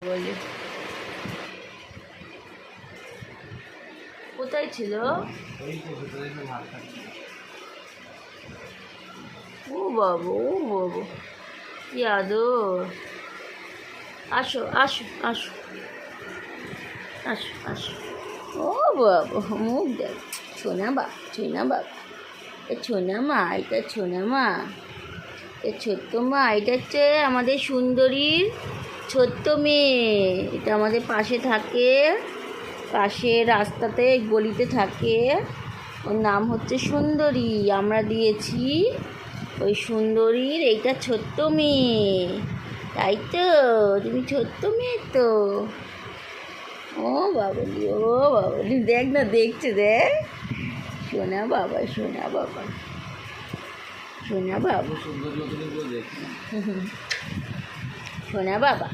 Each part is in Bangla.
বলে কোথায় ছিল? ও বাবু, ও বাবু, কি আদর। আসো আসো আসো আসো আসো। ও বাবু, মুখ দেখ। ছোনা বাবা, ছোনা বাবা, এ ছোনা মা, এটা ছোনা মা, এ ছোট্ট মা। এটা হচ্ছে আমাদের সুন্দরীর ছোট্ট মেয়ে। এটা আমাদের পাশে থাকে, পাশে রাস্তাতে গলিতে থাকে। ওর নাম হচ্ছে সুন্দরী। আমরা দিয়েছি ওই সুন্দরীর এইটা ছোট্ট মেয়ে। তাই তো, তুমি ছোট্ট মেয়ে তো। ও বাবলি, ও বাবলি, দেখ না, দেখছে, দেখ। সোনা বাবা, সোনা বাবা, সোনা বাবা, সোনা বাবা।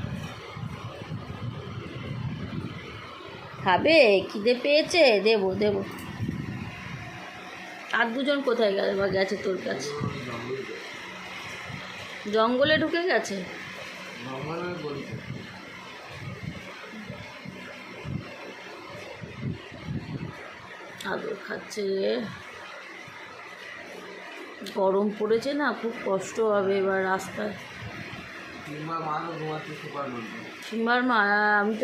খাবে? খিদে পেয়েছে? দেবো দেবো। আর দুজন কোথায় গেল বা গেছে তোর কাছে? জঙ্গলে ঢুকে গেছে। আদর খাচ্ছে রে। গরম পড়েছে না, খুব কষ্ট হবে এবার রাস্তায়। সিম্বার মা, আমি তো